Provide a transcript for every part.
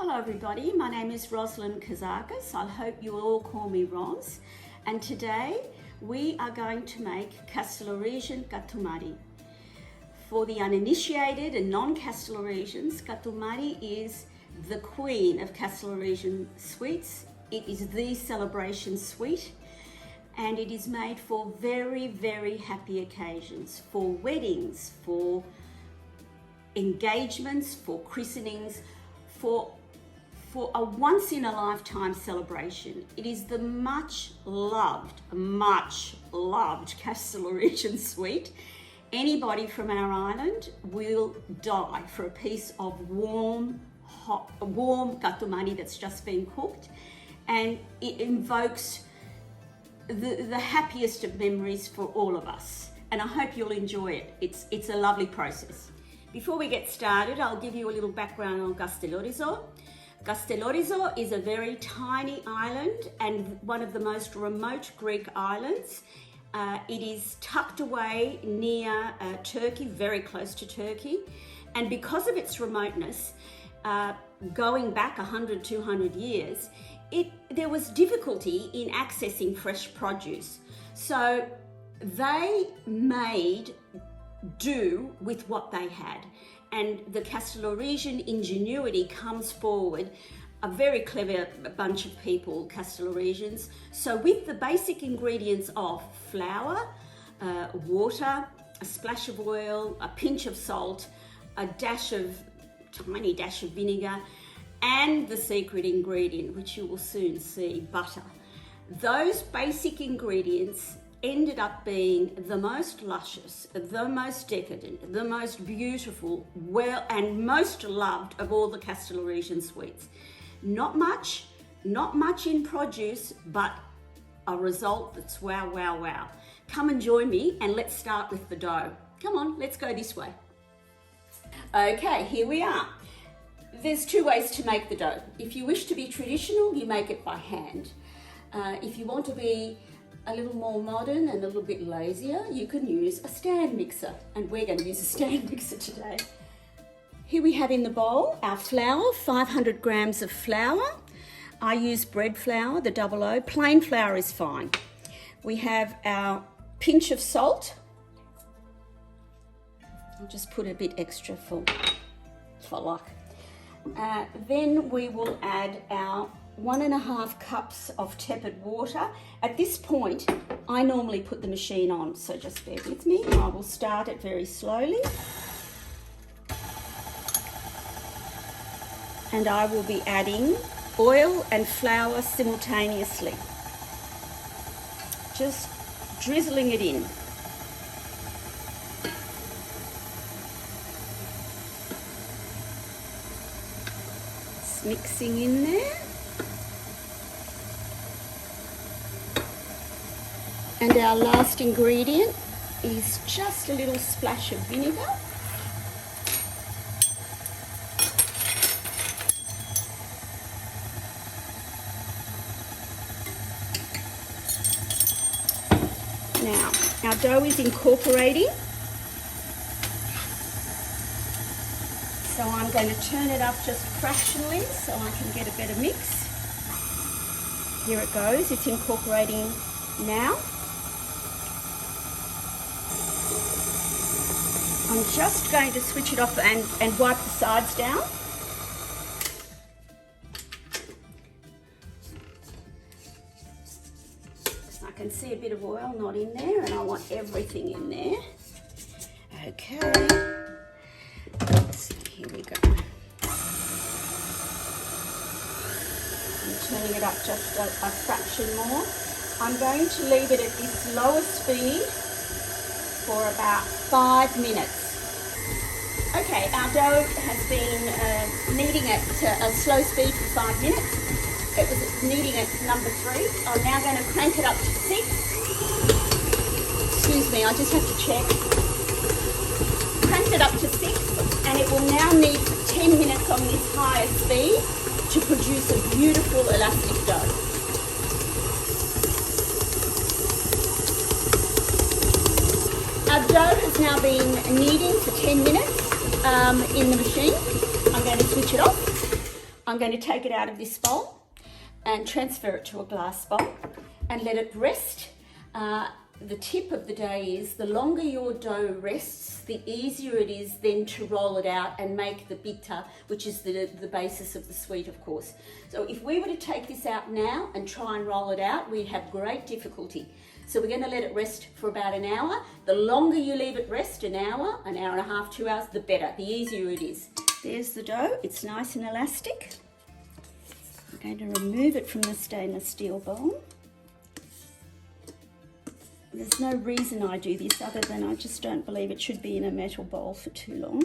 Hello everybody, my name is Rosalind Kazakis. I hope you will all call me Ros. And today we are going to make Castelloresian Gatomari. For the uninitiated and non-Castelloresians, Gatomari is the queen of Castelloresian sweets. It is the celebration sweet and it is made for very, very happy occasions, for weddings, for engagements, for christenings, for a once-in-a-lifetime celebration. It is the much loved Castelloresian sweet. Anybody from our island will die for a piece of warm Gatomari that's just been cooked, and it invokes the happiest of memories for all of us. And I hope you'll enjoy it. It's a lovely process. Before we get started, I'll give you a little background on Castellorizo. Castellorizo is a very tiny island and one of the most remote Greek islands. It is tucked away near Turkey, very close to Turkey. And because of its remoteness, going back 100, 200 years, there was difficulty in accessing fresh produce. So they made do with what they had. And the Castelloresian ingenuity comes forward, a very clever bunch of people, Castelloresians. So with the basic ingredients of flour, water, a splash of oil, a pinch of salt, a tiny dash of vinegar, and the secret ingredient, which you will soon see, butter. Those basic ingredients ended up being the most luscious, the most decadent, the most beautiful, and most loved of all the Castelloresian sweets. Not much in produce, but a result that's wow, wow, wow. Come and join me and let's start with the dough. Come on, let's go this way. Okay, here we are. There's two ways to make the dough. If you wish to be traditional, you make it by hand. If you want to be a little more modern and a little bit lazier, you can use a stand mixer, and we're going to use a stand mixer today. Here we have in the bowl our flour, 500 grams of flour. I use bread flour, the 00. Plain flour is fine. We have our pinch of salt. I'll just put a bit extra for luck. Then we will add our 1.5 cups of tepid water. At this point, I normally put the machine on, so just bear with me. I will start it very slowly. And I will be adding oil and flour simultaneously. Just drizzling it in. It's mixing in there. And our last ingredient is just a little splash of vinegar. Now, our dough is incorporating. So I'm going to turn it up just fractionally so I can get a better mix. Here it goes, it's incorporating now. I'm just going to switch it off and wipe the sides down. So I can see a bit of oil not in there, and I want everything in there. Okay, so here we go. I'm turning it up just a fraction more. I'm going to leave it at this lower speed for about 5 minutes. Okay, our dough has been kneading at a slow speed for 5 minutes. It was kneading at number 3. I'm now going to crank it up to 6. Excuse me, I just have to check. Cranked it up to 6, and it will now knead for 10 minutes on this higher speed to produce a beautiful elastic dough. Our dough has now been kneading for 10 minutes in the machine. I'm going to switch it off. I'm going to take it out of this bowl and transfer it to a glass bowl and let it rest. The tip of the day is the longer your dough rests, the easier it is then to roll it out and make the bitter, which is the basis of the sweet, of course. So if we were to take this out now and try and roll it out, we'd have great difficulty. So we're going to let it rest for about an hour. The longer you leave it rest, an hour and a half, 2 hours, the better, the easier it is. There's the dough, it's nice and elastic. I'm going to remove it from the stainless steel bowl. There's no reason I do this other than I just don't believe it should be in a metal bowl for too long.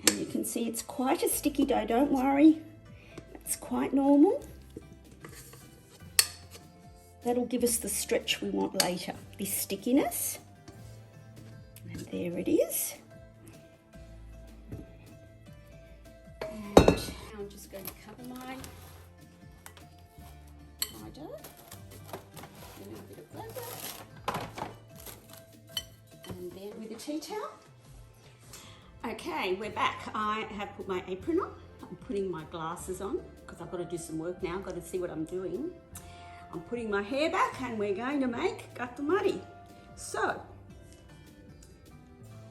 And you can see it's quite a sticky dough, don't worry. It's quite normal. That'll give us the stretch we want later, this stickiness. And there it is. And now I'm just going to cover my dough. A bit of butter. And then with a tea towel. Okay, we're back. I have put my apron on. I'm putting my glasses on because I've got to do some work now. I've got to see what I'm doing. I'm putting my hair back and we're going to make Gatomari. So,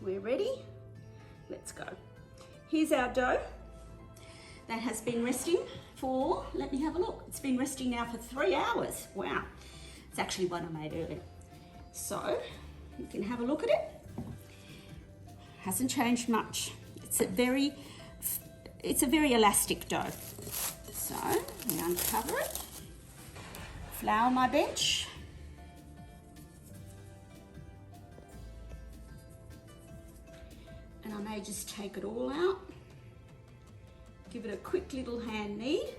we're ready. Let's go. Here's our dough that has been resting for, let me have a look. It's been resting now for 3 hours. Wow. It's actually one I made earlier. So, you can have a look at it. Hasn't changed much. It's a very elastic dough. So, we uncover it. Flour my bench. And I may just take it all out. Give it a quick little hand knead.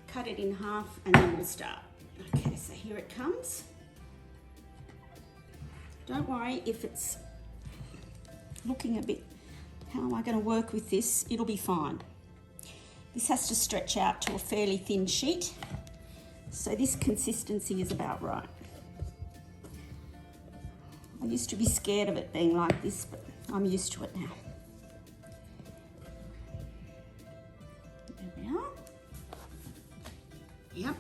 Cut it in half and then we'll start. Okay, so here it comes. Don't worry if it's looking a bit, how am I going to work with this? It'll be fine. This has to stretch out to a fairly thin sheet. So this consistency is about right. I used to be scared of it being like this, but I'm used to it now. There we are. Yep,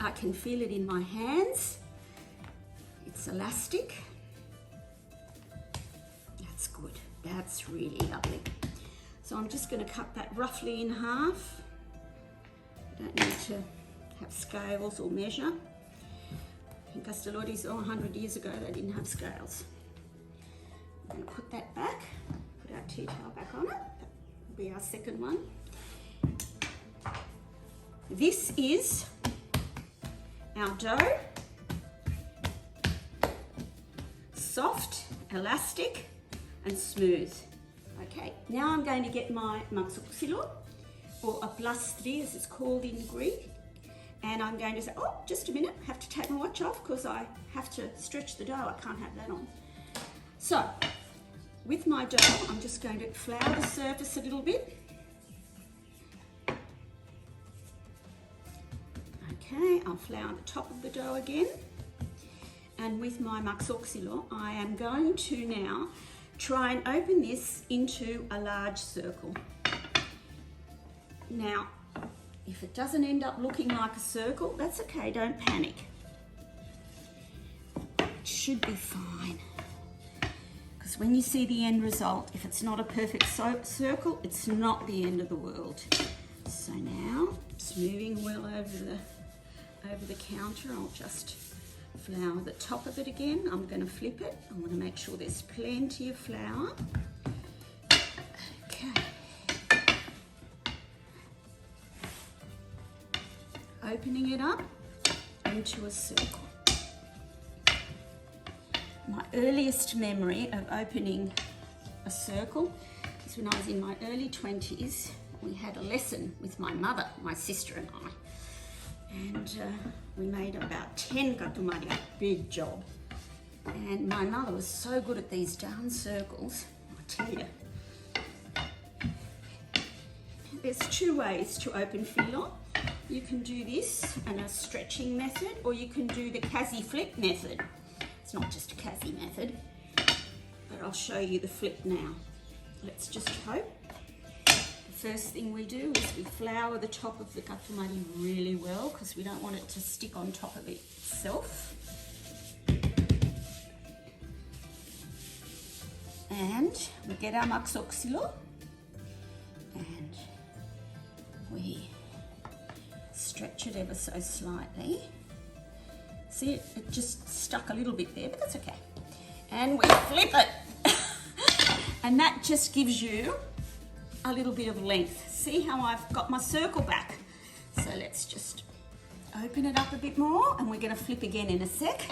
I can feel it in my hands. It's elastic. That's good. That's really lovely. So I'm just going to cut that roughly in half. You don't need to have scales or measure. In Castellotti's 100 years ago they didn't have scales. I'm going to put that back, put our tea towel back on it. That will be our second one. This is our dough. Soft, elastic and smooth. Okay, now I'm going to get my maxoxilo, or a plastri as it's called in Greek. And I'm going to say, oh, just a minute, I have to take my watch off because I have to stretch the dough. I can't have that on. So, with my dough, I'm just going to flour the surface a little bit. Okay, I'll flour the top of the dough again. And with my maxoxilo, I am going to now try and open this into a large circle. Now, if it doesn't end up looking like a circle, that's okay, don't panic. It should be fine. Because when you see the end result, if it's not a perfect circle, it's not the end of the world. So now, it's moving well over the counter. I'll just flour the top of it again. I'm going to flip it. I want to make sure there's plenty of flour. Okay. Opening it up into a circle. My earliest memory of opening a circle is when I was in my early 20s. We had a lesson with my mother, my sister and I. And we made about 10 Gatomari, a big job. And my mother was so good at these darn circles, I tell you. There's two ways to open fillo. You can do this in a stretching method, or you can do the Kazzie flip method. It's not just a Kazzie method, but I'll show you the flip now. let's just hope. The first thing we do is we flour the top of the Gatomari really well because we don't want it to stick on top of itself. And we get our maxoxilo and we stretch it ever so slightly. See, it just stuck a little bit there, but that's okay. And we flip it. And that just gives you a little bit of length. See how I've got my circle back? So let's just open it up a bit more, and we're going to flip again in a sec.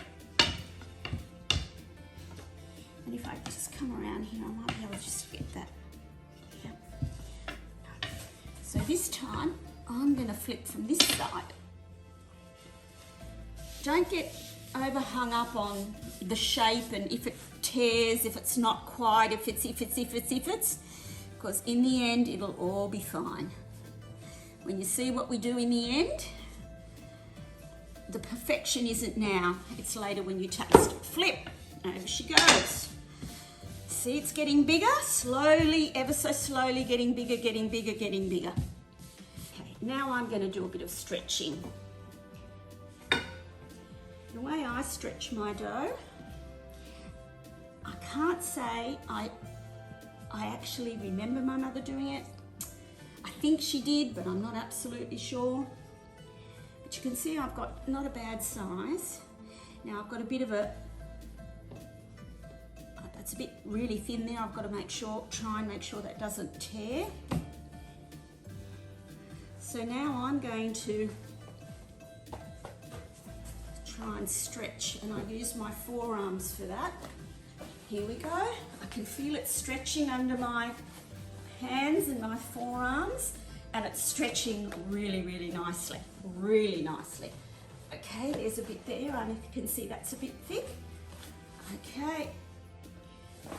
And if I just come around here, I might be able to just get that. Yep. So this time, I'm going to flip from this side. Don't get overhung up on the shape and if it tears, if it's not quite, if it's, because in the end, it'll all be fine. When you see what we do in the end, the perfection isn't now, it's later when you taste. Flip, over she goes. See, it's getting bigger, slowly, ever so slowly, getting bigger, getting bigger, getting bigger. Okay, now I'm going to do a bit of stretching. The way I stretch my dough, I can't say I actually remember my mother doing it. I think she did, but I'm not absolutely sure. But you can see I've got not a bad size. Now I've got a bit of a, that's a bit really thin there. I've got to try and make sure that doesn't tear. So now I'm going to try and stretch, and I use my forearms for that. Here we go. I can feel it stretching under my hands and my forearms, and it's stretching really, really nicely, really nicely. Okay, there's a bit there, and you can see that's a bit thick. Okay,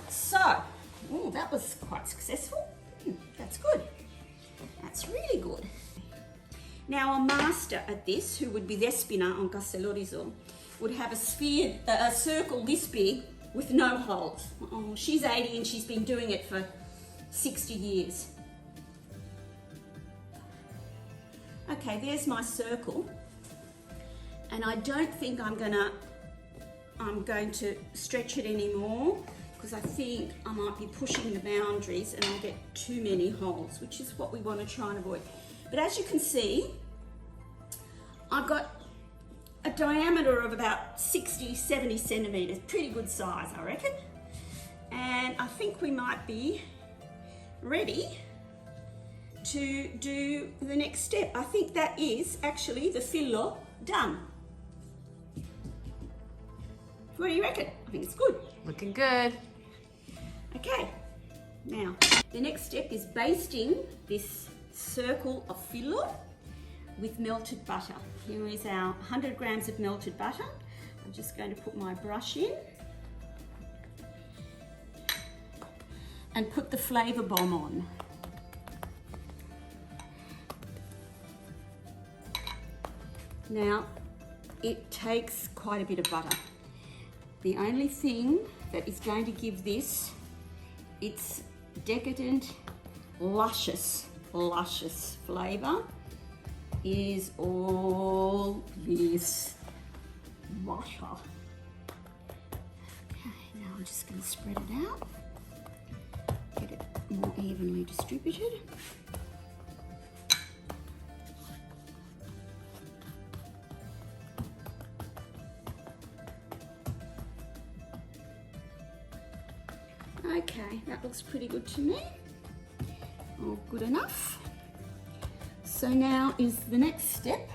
so, oh, that was quite successful. That's good. That's really good. Now, a master at this, who would be Despina on Castellorizo, would have a circle this big with no holes. Oh, she's 80 and she's been doing it for 60 years. Okay, there's my circle. And I don't think I'm going to stretch it anymore because I think I might be pushing the boundaries and I'll get too many holes, which is what we want to try and avoid. But as you can see, I've got a diameter of about 60, 70 centimeters, pretty good size, I reckon. And I think we might be ready to do the next step. I think that is actually the fillo done. What do you reckon? I think it's good. Looking good. Okay, now the next step is basting this circle of fillo with melted butter. Here is our 100 grams of melted butter. I'm just going to put my brush in and put the flavour bomb on. Now, it takes quite a bit of butter. The only thing that is going to give this its decadent, luscious flavour is all this butter. Okay, now I'm just going to spread it out, get it more evenly distributed. Okay, that looks pretty good to me. All good enough. So now is the next step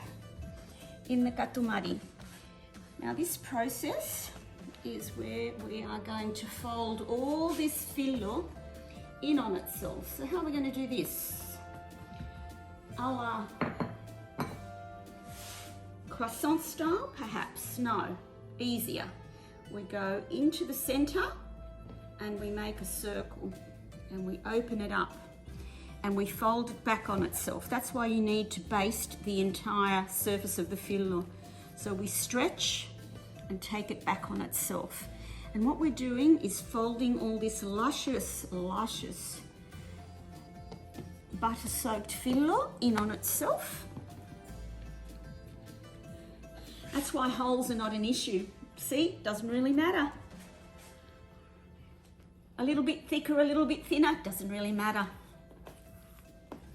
in the Katoumari. Now this process is where we are going to fold all this fillo in on itself. So how are we going to do this? A la croissant style, perhaps? No, easier. We go into the center and we make a circle and we open it up and we fold it back on itself. That's why you need to baste the entire surface of the fillo. So we stretch and take it back on itself. And what we're doing is folding all this luscious butter soaked fillo in on itself. That's why holes are not an issue. See, doesn't really matter. A little bit thicker, a little bit thinner, doesn't really matter.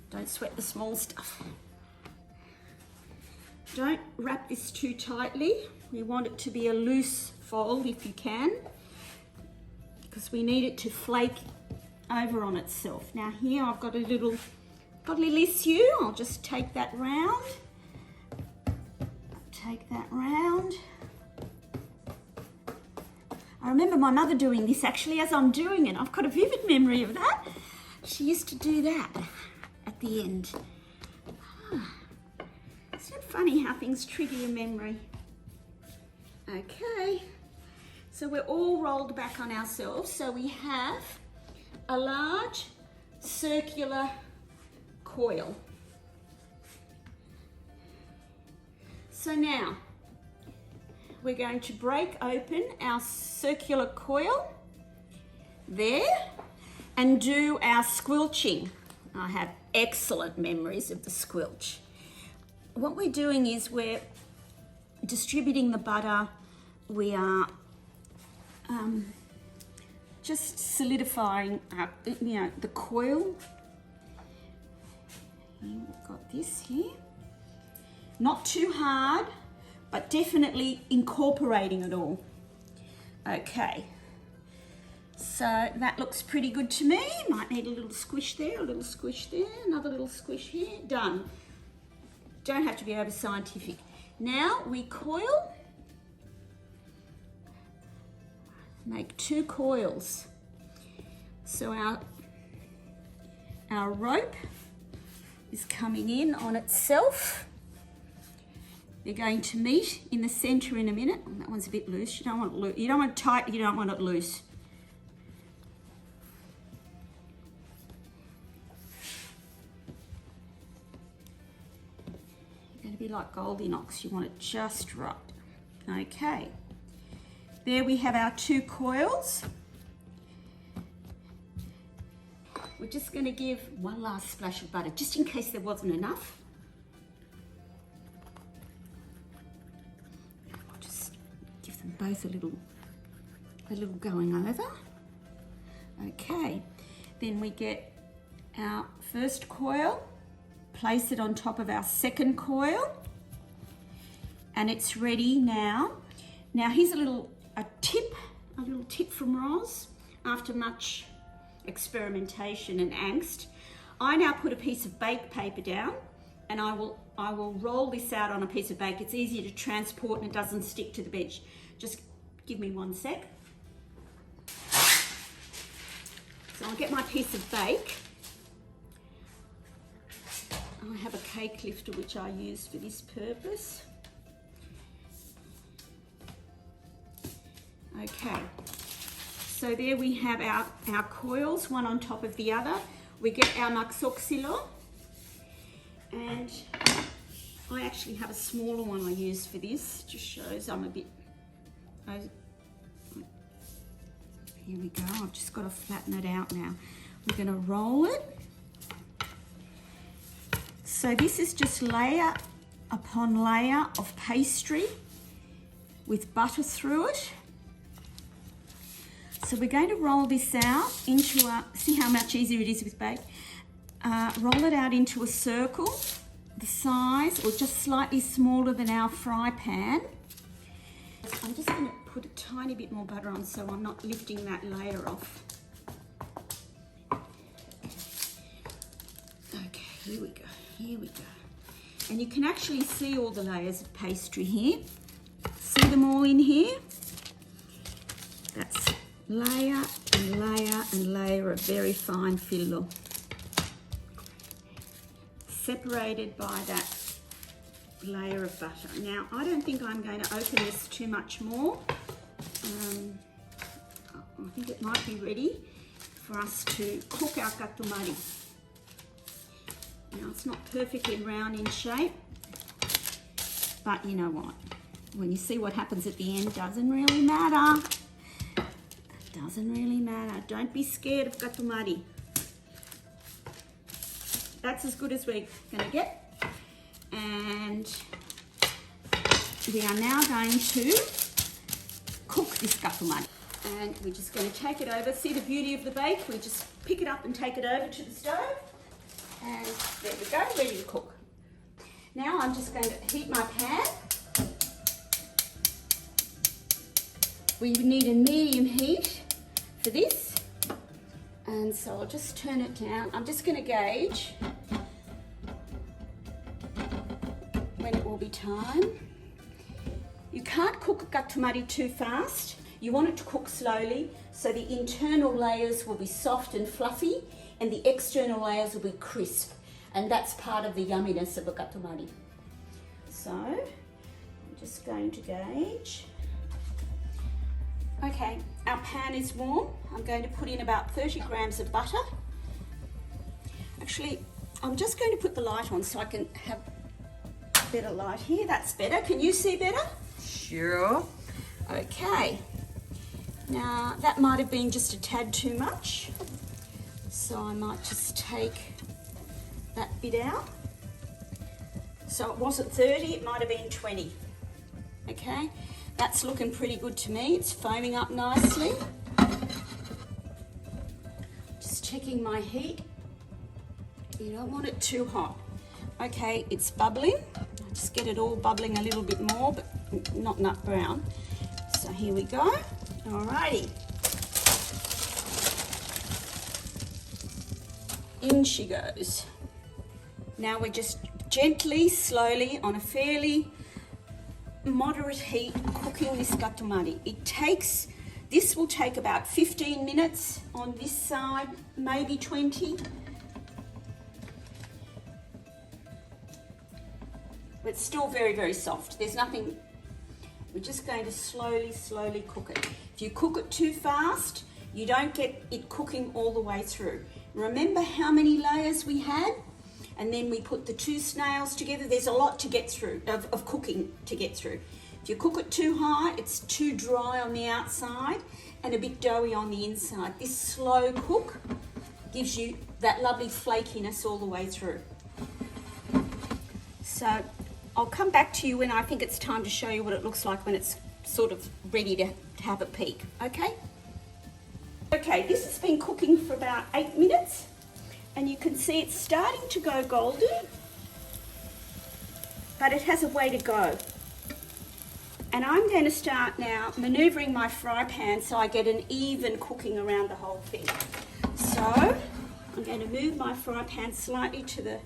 Don't sweat the small stuff. Don't wrap this too tightly. We want it to be a loose fold if you can, because we need it to flake over on itself. Now here I've got a little issue. I'll just take that round. Take that round. I remember my mother doing this actually as I'm doing it. I've got a vivid memory of that. She used to do that at the end. Isn't it funny how things trigger your memory? Okay, so we're all rolled back on ourselves. So we have a large circular coil. So now we're going to break open our circular coil there and do our squelching. I have excellent memories of the squelch. What we're doing is we're distributing the butter. We are just solidifying the coil. We've got this here. Not too hard, but definitely incorporating it all. Okay, so that looks pretty good to me. Might need a little squish there, a little squish there, another little squish here. Done. Don't have to be over scientific. Now we coil. Make 2 coils. So our rope is coming in on itself. They're going to meet in the center in a minute. Oh, that one's a bit loose. You don't want it loose. You don't want it tight. You don't want it loose. You're going to be like Goldilocks. You want it just right. Okay. There we have our 2 coils. We're just going to give one last splash of butter, just in case there wasn't enough. Both a little going over. Okay, then we get our first coil, place it on top of our second coil, and it's ready now. Now here's a little tip from Roz. After much experimentation and angst, I now put a piece of bake paper down, and I will roll this out on a piece of bake. It's easier to transport and it doesn't stick to the bench. Just give me 1 sec. So I'll get my piece of bake. I have a cake lifter which I use for this purpose. Okay, so there we have our coils, one on top of the other. We get our maxoxilo, and I actually have a smaller one I use for this. Just shows I'm a bit. Here we go. I've just got to flatten it out now. We're going to roll it. So this is just layer upon layer of pastry with butter through it. So we're going to roll this out into see how much easier it is with bake. Roll it out into a circle, the size or just slightly smaller than our fry pan. I'm just going to put a tiny bit more butter on so I'm not lifting that layer off. Okay, here we go, here we go. And you can actually see all the layers of pastry here. See them all in here? That's layer and layer and layer of very fine fillo, separated by that layer of butter. Now, I don't think I'm going to open this too much more. I think it might be ready for us to cook our Gatomari. Now, it's not perfectly round in shape, but you know what? When you see what happens at the end, doesn't really matter. Doesn't really matter. Don't be scared of Gatomari. That's as good as we're going to get. And we are now going to cook this Gatomari. And we're just going to take it over. See the beauty of the bake? We just pick it up and take it over to the stove. And there we go, ready to cook. Now I'm just going to heat my pan. We need a medium heat for this. And so I'll just turn it down. I'm just going to gauge when it will be time. You can't cook Gatomari too fast. You want it to cook slowly so the internal layers will be soft and fluffy and the external layers will be crisp. And that's part of the yumminess of a Gatomari. So I'm just going to gauge. Okay, our pan is warm. I'm going to put in about 30 grams of butter. Actually, I'm just going to put the light on so I can have better light here. That's better. Can you see better? Sure. Okay. Now, that might have been just a tad too much. So I might just take that bit out. So it wasn't 30, it might have been 20. Okay. That's looking pretty good to me. It's foaming up nicely. Just checking my heat. You don't want it too hot. Okay, it's bubbling. Just get it all bubbling a little bit more, but not nut brown. So here we go. Alrighty. In she goes. Now we're just gently, slowly, on a fairly moderate heat, cooking this Gatomari. This will take about 15 minutes on this side, maybe 20. But it's still very, very soft. There's nothing, we're just going to slowly, slowly cook it. If you cook it too fast, you don't get it cooking all the way through. Remember how many layers we had? And then we put the two snails together. There's a lot to get through, of cooking to get through. If you cook it too high, it's too dry on the outside and a bit doughy on the inside. This slow cook gives you that lovely flakiness all the way through. So I'll come back to you when I think it's time to show you what it looks like when it's sort of ready to have a peek, okay? Okay, this has been cooking for about 8 minutes. And you can see it's starting to go golden, but it has a way to go. And I'm going to start now maneuvering my fry pan so I get an even cooking around the whole thing. So I'm going to move my fry pan slightly to the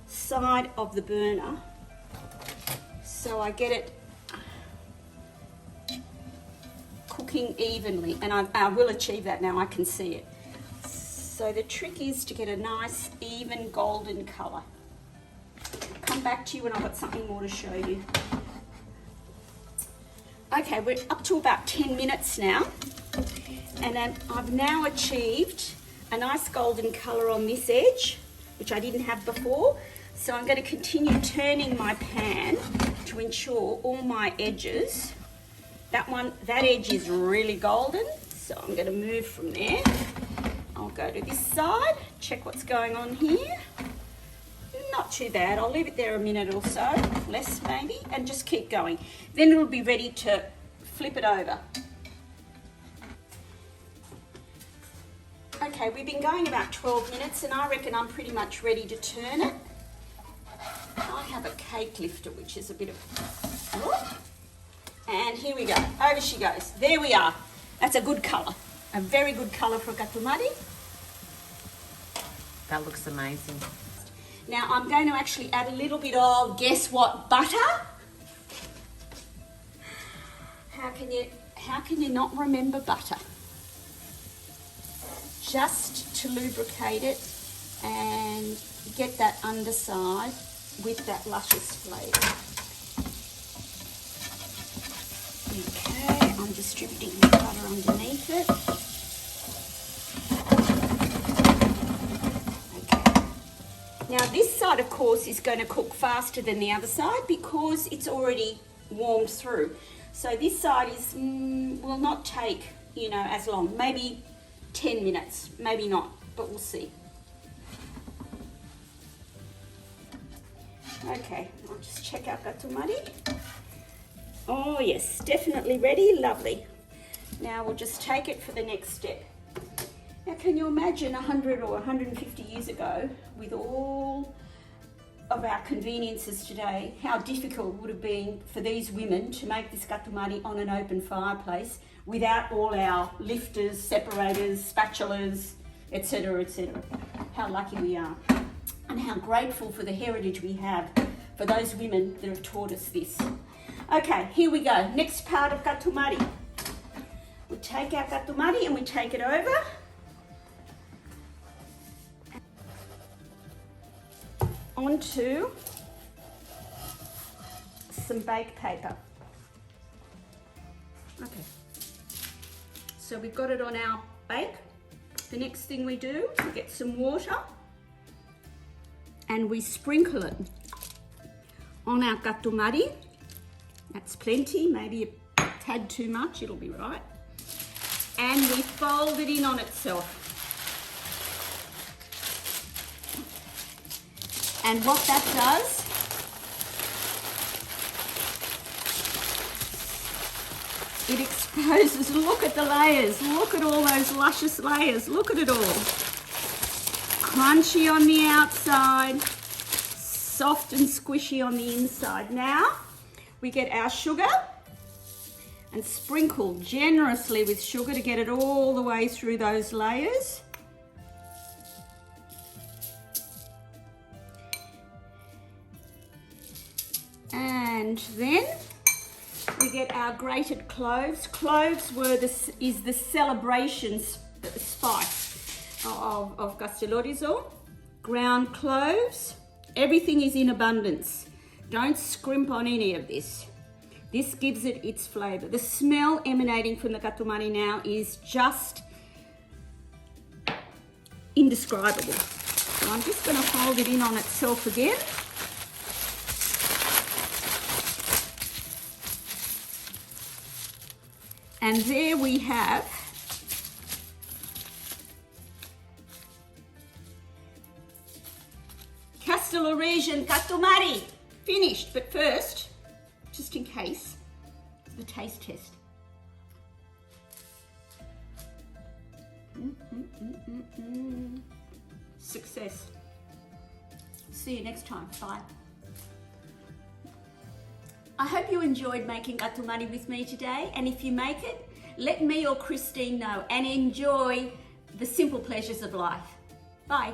side of the burner so I get it cooking evenly. And I will achieve that now, I can see it. So the trick is to get a nice, even golden colour. I'll come back to you when I've got something more to show you. Okay, we're up to about 10 minutes now. And I've now achieved a nice golden colour on this edge, which I didn't have before. So I'm going to continue turning my pan to ensure all my edges, that edge is really golden. So I'm going to move from there. I'll go to this side, check what's going on here. Not too bad. I'll leave it there a minute or so, less maybe, and just keep going. Then it'll be ready to flip it over. Okay, we've been going about 12 minutes and I reckon I'm pretty much ready to turn it. I have a cake lifter, which is a bit of... And here we go. Over she goes. There we are. That's a good colour. A very good colour for Gatomari. That looks amazing. Now I'm going to actually add a little bit of, guess what, butter? How can you not remember butter? Just to lubricate it and get that underside with that luscious flavour. Okay, I'm distributing the butter underneath it. Now this side, of course, is going to cook faster than the other side because it's already warmed through. So this side will not take, as long. Maybe 10 minutes, maybe not, but we'll see. Okay, I'll just check our Gatomari. Oh yes, definitely ready, lovely. Now we'll just take it for the next step. Now can you imagine 100 or 150 years ago, with all of our conveniences today, how difficult it would have been for these women to make this Gatomari on an open fireplace without all our lifters, separators, spatulas, etc., etc. How lucky we are, and how grateful for the heritage we have for those women that have taught us this. Okay, here we go. Next part of Gatomari. We take our Gatomari and we take it over. Onto some bake paper. Okay, so we've got it on our bake. The next thing we do is we get some water and we sprinkle it on our Gatomari. That's plenty, maybe a tad too much, it'll be right. And we fold it in on itself. And what that does, it exposes, look at the layers, look at all those luscious layers, look at it all. Crunchy on the outside, soft and squishy on the inside. Now, we get our sugar and sprinkle generously with sugar to get it all the way through those layers. And then we get our grated cloves. Cloves is the celebration spice of Castellorizo. Ground cloves. Everything is in abundance. Don't scrimp on any of this. This gives it its flavour. The smell emanating from the Gatomari now is just indescribable. So I'm just going to hold it in on itself again. And there we have Castellorizo Gatomari finished. But first, just in case, the taste test. Success. See you next time. Bye. I hope you enjoyed making Gatomari with me today, and if you make it, let me or Christine know, and enjoy the simple pleasures of life. Bye.